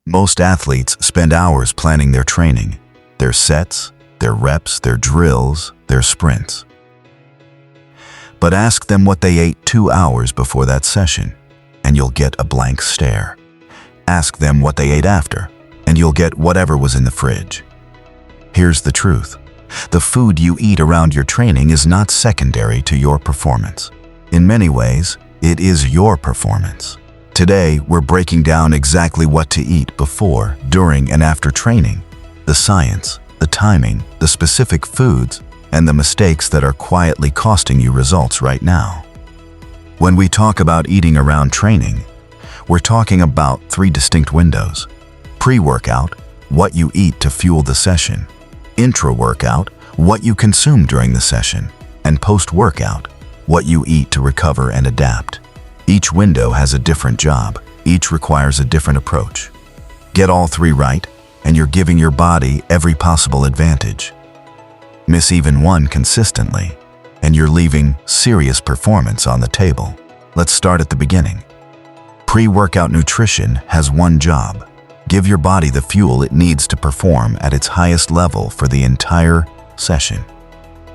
Most athletes spend hours planning their training, their sets, their reps, their drills, their sprints. But ask them what they ate 2 hours before that session, and you'll get a blank stare. Ask them what they ate after, and you'll get whatever was in the fridge. Here's the truth. The food you eat around your training is not secondary to your performance. In many ways, it is your performance. Today, we're breaking down exactly what to eat before, during, and after training, the science, the timing, the specific foods, and the mistakes that are quietly costing you results right now. When we talk about eating around training, we're talking about 3 distinct windows. Pre-workout, what you eat to fuel the session. Intra-workout, what you consume during the session. And post-workout, what you eat to recover and adapt. Each window has a different job. Each requires a different approach. Get all 3 right, and you're giving your body every possible advantage. Miss even one consistently, and you're leaving serious performance on the table. Let's start at the beginning. Pre-workout nutrition has one job. Give your body the fuel it needs to perform at its highest level for the entire session.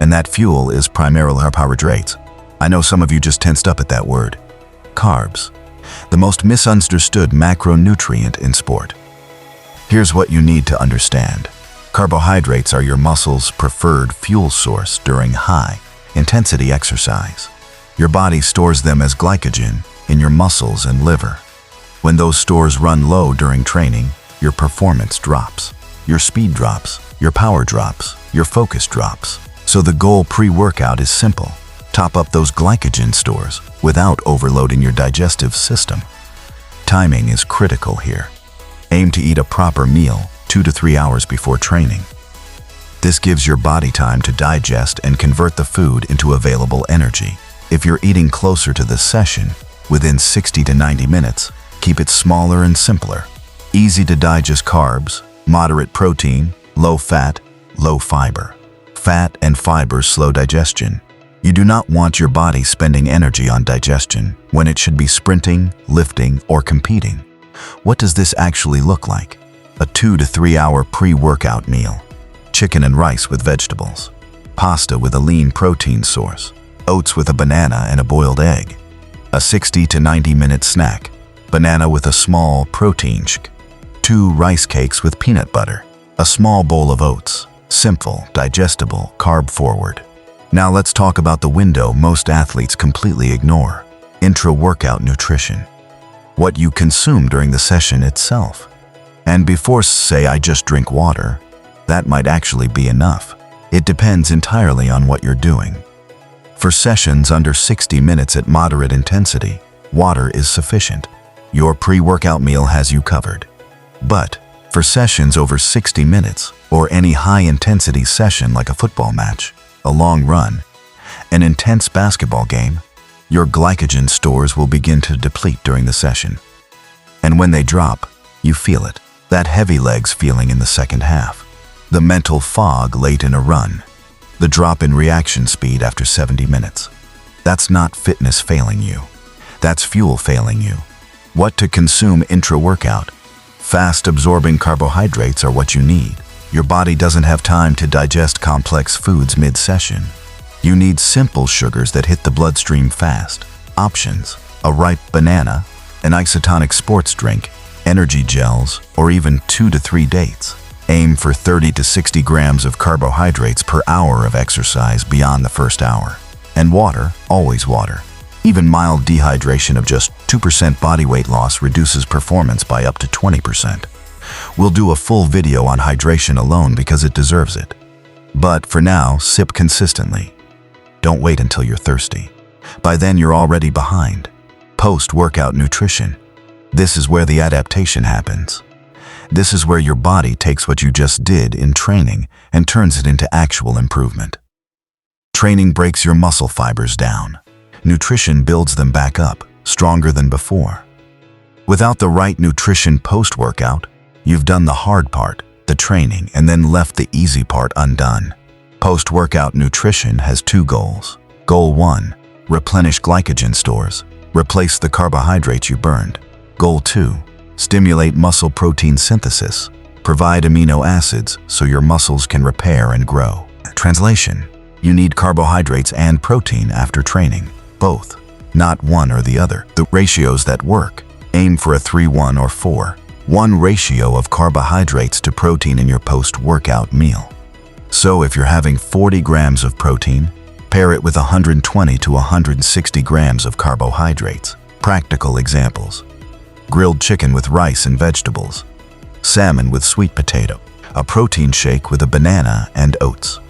And that fuel is primarily carbohydrates. I know some of you just tensed up at that word. Carbs, the most misunderstood macronutrient in sport. Here's what you need to understand. Carbohydrates are your muscle's preferred fuel source during high-intensity exercise. Your body stores them as glycogen in your muscles and liver. When those stores run low during training, your performance drops. Your speed drops, your power drops, your focus drops. So the goal pre-workout is simple. Top up those glycogen stores without overloading your digestive system. Timing is critical here. Aim to eat a proper meal 2 to 3 hours before training. This gives your body time to digest and convert the food into available energy. If you're eating closer to the session, within 60 to 90 minutes, keep it smaller and simpler. Easy to digest carbs, moderate protein, low fat, low fiber. Fat and fiber slow digestion. You do not want your body spending energy on digestion when it should be sprinting, lifting, or competing. What does this actually look like? A 2 to 3 hour pre-workout meal. Chicken and rice with vegetables. Pasta with a lean protein source. Oats with a banana and a boiled egg. A 60 to 90 minute snack. Banana with a small protein shake. 2 rice cakes with peanut butter. A small bowl of oats. Simple, digestible, carb-forward. Now let's talk about the window most athletes completely ignore. Intra-workout nutrition. What you consume during the session itself. And before say I just drink water, that might actually be enough. It depends entirely on what you're doing. For sessions under 60 minutes at moderate intensity, water is sufficient. Your pre-workout meal has you covered. But for sessions over 60 minutes, or any high-intensity session like a football match, a long run, an intense basketball game, your glycogen stores will begin to deplete during the session. And when they drop, you feel it. That heavy legs feeling in the second half. The mental fog late in a run. The drop in reaction speed after 70 minutes. That's not fitness failing you. That's fuel failing you. What to consume intra-workout? Fast-absorbing carbohydrates are what you need. Your body doesn't have time to digest complex foods mid-session. You need simple sugars that hit the bloodstream fast. Options: a ripe banana, an isotonic sports drink, energy gels, or even 2 to 3 dates. Aim for 30 to 60 grams of carbohydrates per hour of exercise beyond the first hour. And water, always water. Even mild dehydration of just 2% body weight loss reduces performance by up to 20%. We'll do a full video on hydration alone because it deserves it. But for now, sip consistently. Don't wait until you're thirsty. By then you're already behind. Post-workout nutrition. This is where the adaptation happens. This is where your body takes what you just did in training and turns it into actual improvement. Training breaks your muscle fibers down. Nutrition builds them back up, stronger than before. Without the right nutrition post-workout, you've done the hard part, the training, and then left the easy part undone. Post-workout nutrition has 2 goals. Goal 1, replenish glycogen stores. Replace the carbohydrates you burned. Goal 2, stimulate muscle protein synthesis, provide amino acids so your muscles can repair and grow. Translation: you need carbohydrates and protein after training, both, not one or the other. The ratios that work: aim for a 3-1 or 4-1 ratio of carbohydrates to protein in your post-workout meal. So if you're having 40 grams of protein, pair it with 120 to 160 grams of carbohydrates. Practical examples: grilled chicken with rice and vegetables, salmon with sweet potato, a protein shake with a banana and oats.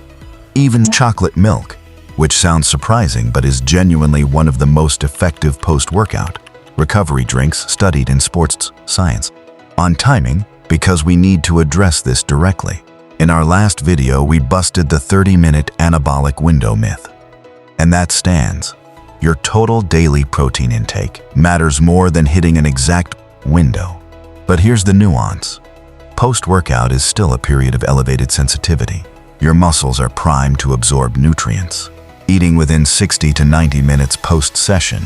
Even chocolate milk, which sounds surprising but is genuinely one of the most effective post-workout recovery drinks studied in sports science. On timing, because we need to address this directly. In our last video, we busted the 30-minute anabolic window myth. And that stands. Your total daily protein intake matters more than hitting an exact window. But here's the nuance. Post-workout is still a period of elevated sensitivity. Your muscles are primed to absorb nutrients. Eating within 60 to 90 minutes post-session,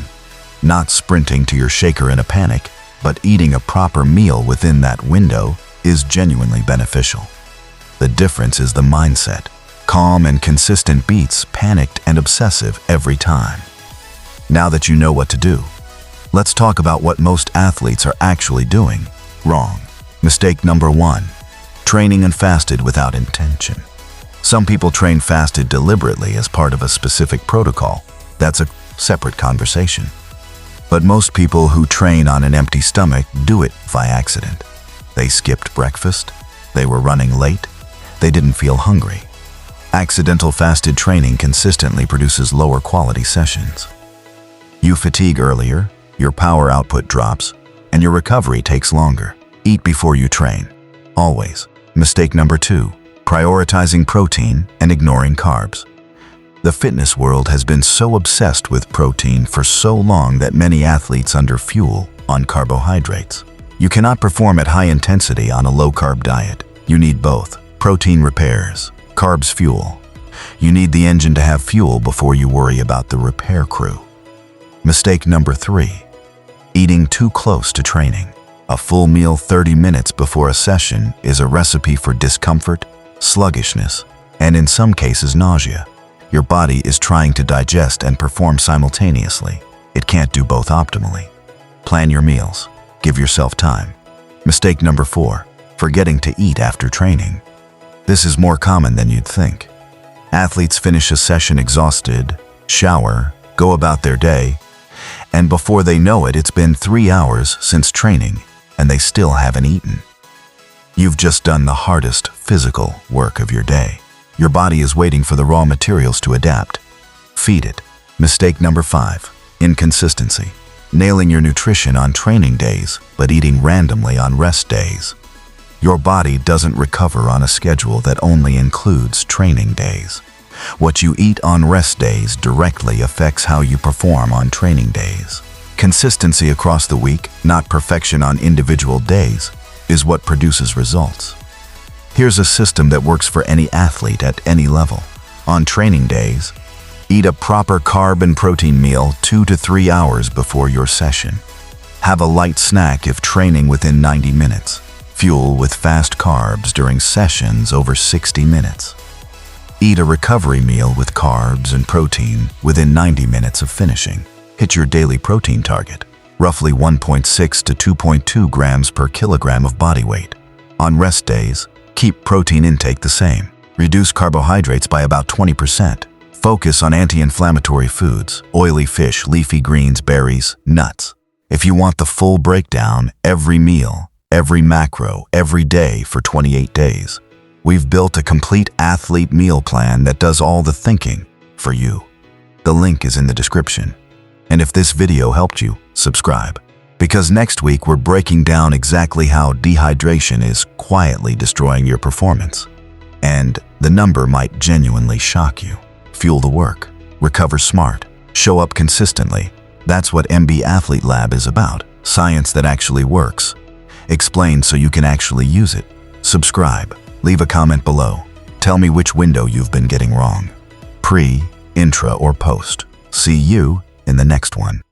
not sprinting to your shaker in a panic, but eating a proper meal within that window is genuinely beneficial. The difference is the mindset. Calm and consistent beats panicked and obsessive every time. Now that you know what to do, let's talk about what most athletes are actually doing wrong. Mistake number 1: training and fasted without intention. Some people train fasted deliberately as part of a specific protocol. That's a separate conversation. But most people who train on an empty stomach do it by accident. They skipped breakfast, they were running late, they didn't feel hungry. Accidental fasted training consistently produces lower quality sessions. You fatigue earlier, your power output drops, and your recovery takes longer. Eat before you train. Always. Mistake number 2: prioritizing protein and ignoring carbs. The fitness world has been so obsessed with protein for so long that many athletes underfuel on carbohydrates. You cannot perform at high intensity on a low-carb diet. You need both. Protein repairs, carbs fuel. You need the engine to have fuel before you worry about the repair crew. Mistake number 3: eating too close to training. A full meal 30 minutes before a session is a recipe for discomfort, sluggishness, and in some cases nausea. Your body is trying to digest and perform simultaneously. It can't do both optimally. Plan your meals. Give yourself time. Mistake number 4: forgetting to eat after training. This is more common than you'd think. Athletes finish a session exhausted, shower, go about their day, and before they know it, it's been 3 hours since training, and they still haven't eaten. You've just done the hardest physical work of your day. Your body is waiting for the raw materials to adapt. Feed it. Mistake number 5: inconsistency. Nailing your nutrition on training days, but eating randomly on rest days. Your body doesn't recover on a schedule that only includes training days. What you eat on rest days directly affects how you perform on training days. Consistency across the week, not perfection on individual days, is what produces results. Here's a system that works for any athlete at any level. On training days, eat a proper carb and protein meal 2 to 3 hours before your session. Have a light snack if training within 90 minutes. Fuel with fast carbs during sessions over 60 minutes. Eat a recovery meal with carbs and protein within 90 minutes of finishing. Hit your daily protein target, roughly 1.6 to 2.2 grams per kilogram of body weight. On rest days, keep protein intake the same. Reduce carbohydrates by about 20%. Focus on anti-inflammatory foods, oily fish, leafy greens, berries, nuts. If you want the full breakdown, every meal, every macro, every day for 28 days, we've built a complete athlete meal plan that does all the thinking for you. The link is in the description. And if this video helped you, subscribe. Because next week we're breaking down exactly how dehydration is quietly destroying your performance. And the number might genuinely shock you. Fuel the work. Recover smart. Show up consistently. That's what MB Athlete Lab is about. Science that actually works. Explained so you can actually use it. Subscribe. Leave a comment below. Tell me which window you've been getting wrong. Pre, intra, or post. See you in the next one.